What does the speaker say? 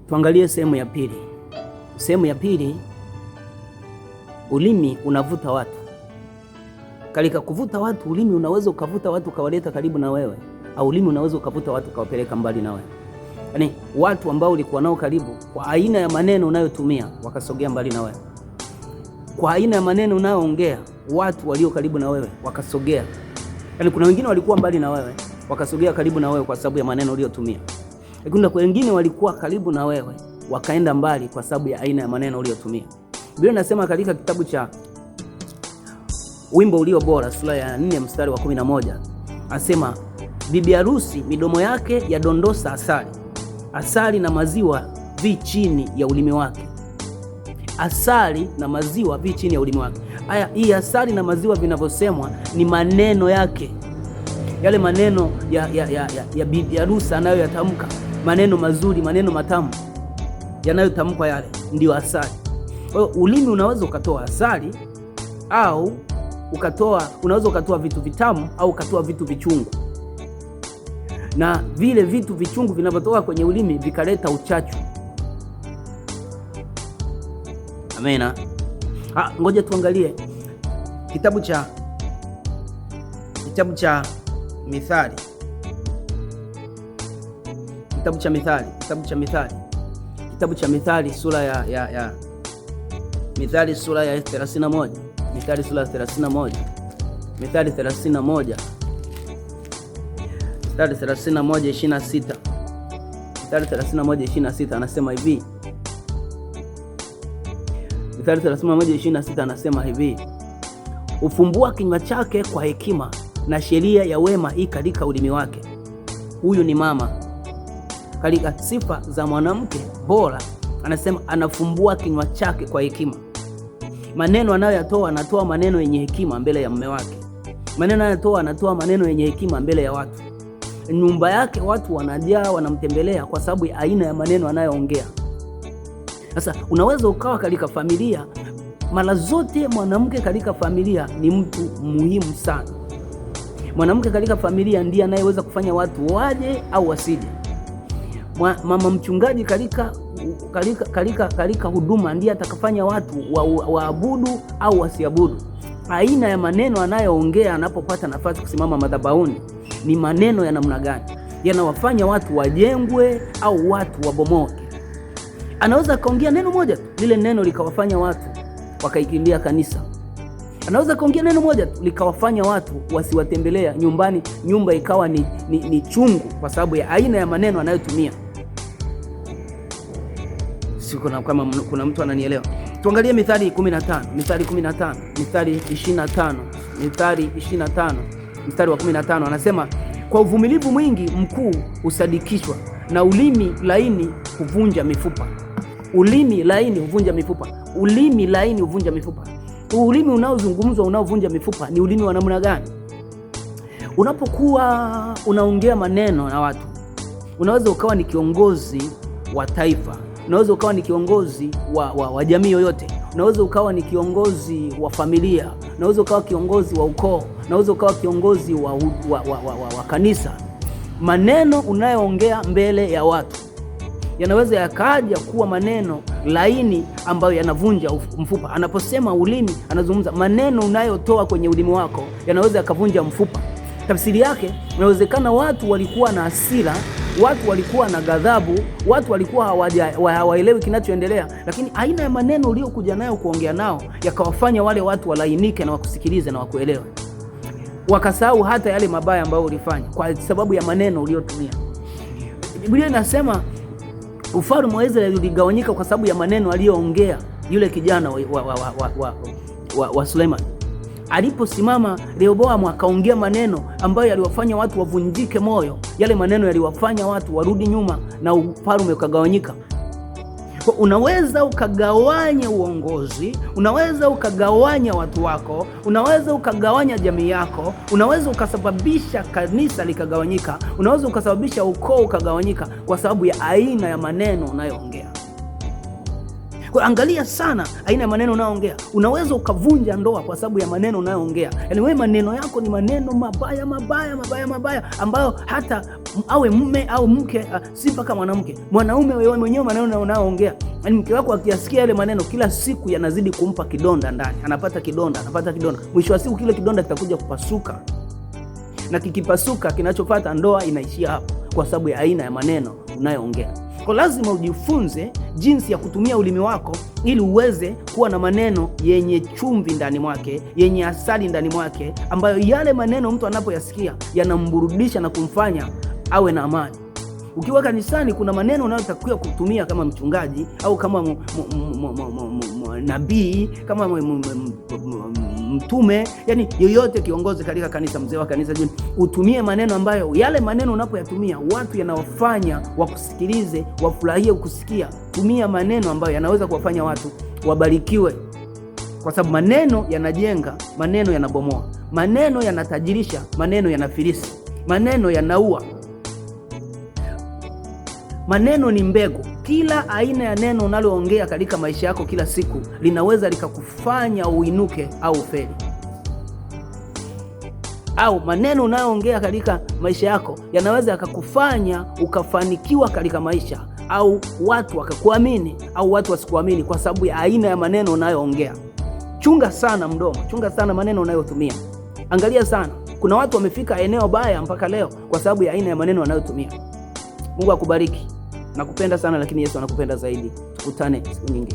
Tuangalie sehemu ya pili. Sehemu ya pili, ulimi unavuta watu. Katika kuvuta watu, ulimi unaweza ukavuta watu ukawaleta karibu na wewe, au ulimi unaweza ukavuta watu ukawapeleka mbali na wewe. Yaani watu ambao ulikuwa nao karibu, kwa aina ya maneno unayotumia wakasogea mbali na wewe. Kwa aina ya maneno unayoongea, watu walio karibu na wewe wakasogea. Yaani kuna wengine walikuwa mbali na wewe wakasogea karibu na wewe kwa sababu ya maneno uliyotumia. Lakini kuna wengine walikuwa karibu na wewe wakaenda mbali kwa sababu ya aina ya maneno uliyotumia. Biblia inasema katika kitabu cha Wimbo Ulio Bora sura ya 4 mstari wa 11, anasema bibi harusi midomo yake yadondosa asali, asali na maziwa vi chini ya ulimi wake. Asali na maziwa vi chini ya ulimi wake. Haya, hii asali na maziwa vinavyosemwa ni maneno yake, yale maneno ya bibi harusi anayoyatamka, maneno mazuri, maneno matamu yanayotamkwa, yale ndio asali. Kwa hiyo ulimi unaweza ukatoa asali au unaweza ukatoa vitu vitamu au ukatoa vitu vichungu, na vile vitu vichungu vinavyotoka kwenye ulimi vikaleta uchachu. Amena. Ngoja tuangalie kitabu cha Mithali. Kitabu cha Mithali sura ya Mithali sura ya 31. Mithali sura ya 31. Mithali 31. Mithali 31:26. Mithali 31:26 anasema hivi. Mithali 31:26 anasema hivi: ufumbua kinywa chake kwa hekima, na sheria ya wema ii katika ulimi wake. Huyu ni mama. Katika sifa za mwanamke bora, anasema anafumbua kinywa chake kwa hekima. Maneno anayoyatoa, anatoa maneno yenye hekima mbele ya mume wake. Maneno anayotoa, anatoa maneno yenye hekima mbele ya watu. Nyumba yake watu wanajaa, wanamtembelea kwa sababu ya aina ya maneno anayoongea. Sasa unaweza ukawa katika familia, mara zote mwanamke katika familia ni mtu muhimu sana. Mwanamke katika familia ndiye anayeweza kufanya watu waje au wasije. Mama mchungaji katika huduma ndiye atakafanya watu waabudu au wasiabudu. Aina ya maneno anayoongea anapopata nafasi kusimama madhabahuni ni maneno ya namna gani? Yanawafanya watu wajengwe au watu wabomoke. Anaweza kaongea neno moja tu, lile neno likawafanya watu wakaikimbia kanisa. Anaweza kaongea neno moja tu likawafanya watu wasiwatembelea nyumbani, nyumba ikawa ni chungu kwa sababu ya aina ya maneno anayotumia. Siko na kama kuna mtu ananielewa. Tuangalie Mithali 15, Mithali 15, Mithali 25, Mithali 25, mstari wa 15 anasema kwa uvumilivu mwingi mkuu husadikishwa, na ulimi laini huvunja mifupa. Ulimi laini huvunja mifupa. Ulimi laini huvunja mifupa. Ulimi unaozungumzwa unaovunja mifupa ni ulimi wa namna gani? Unapokuwa unaongea maneno na watu, unaweza ukawa ni kiongozi wa taifa, unaweza ukawa ni kiongozi wa jamii yoyote, unaweza ukawa ni kiongozi wa familia, unaweza ukawa kiongozi wa ukoo, unaweza ukawa kiongozi wa kanisa. Maneno unayoongea mbele ya watu yanaweza yakaja kuwa maneno laini ambayo yanavunja mfupa. Anaposema ulimi, anazungumza maneno unayotoa kwenye ulimi wako yanaweza yakavunja mfupa. Tafsiri yake, inawezekana watu walikuwa na hasira, watu walikuwa na ghadhabu, watu walikuwa hawaelewi kinachoendelea, lakini aina ya maneno uliokuja nayo kuongea nao yakawafanya wale watu walainike na wakusikilize na wakuelewe. Wakasahau hata yale mabaya ambayo ulifanya kwa sababu ya maneno uliotumia. Biblia inasema ufalme wa Israeli uligawanyika kwa sababu ya maneno aliyoongea yule kijana wa Suleiman. Aliposimama Rehoboamu akaongea maneno ambayo yaliwafanya watu wavunjike moyo. Yale maneno yaliwafanya watu warudi nyuma na ufalme ukagawanyika. Kwa unaweza ukagawanya uongozi, unaweza ukagawanya watu wako, unaweza ukagawanya jamii yako, unaweza ukasababisha kanisa likagawanyika, unaweza ukasababisha ukoo ukagawanyika kwa sababu ya aina ya maneno unayoongea. Kwa angalia sana aina ya maneno unayoongea. Unaweza ukavunja ndoa kwa sababu ya maneno unayoongea. Yaani wewe maneno yako ni maneno mabaya mabaya mabaya mabaya, ambayo hata awe mume au mke, si mpaka mwanamke, mwanaume wewe mwenyewe maneno unayoongea, yaani mke wako akiyasikia yale maneno kila siku yanazidi kumpa kidonda ndani, anapata kidonda. Mwisho wa siku kile kidonda kitakuja kupasuka, na kikipasuka kinachofuata ndoa inaishia hapo, kwa sababu ya aina ya maneno unayoongea. Kwa lazima ujifunze jinsi ya kutumia ulimi wako ili uweze kuwa na maneno yenye chumvi ndani mwake, yenye asali ndani mwake, ambayo yale maneno mtu anapoyasikia yanamburudisha na kumfanya awe na amani. Ukiwa kanisani, kuna maneno unayotakiwa kutumia kama mchungaji au kama nabii, kama mtume, yani yoyote kiongozi katika kanisa, mzee wa kanisa, utumie maneno ambayo yale maneno unapoyatumia watu yanawafanya wakusikilize, wafurahie kusikia. Tumia maneno ambayo yanaweza kuwafanya watu wabarikiwe, kwa sababu maneno yanajenga, maneno yanabomoa, maneno yanatajirisha, maneno yanafilisi, maneno yanaua. Maneno ni mbegu. Kila aina ya neno unaloongea katika maisha yako kila siku linaweza likakufanya uinuke au ufeli. Au maneno unayoongea katika maisha yako yanaweza yakakufanya ukafanikiwa katika maisha, au watu wakakuamini au watu wasikuamini, kwa sababu ya aina ya maneno unayoongea. Chunga sana mdomo, chunga sana maneno unayotumia. Angalia sana, kuna watu wamefika eneo baya mpaka leo kwa sababu ya aina ya maneno wanayotumia. Mungu akubariki. Nakupenda sana, lakini Yesu anakupenda zaidi. Tukutane siku nyingine.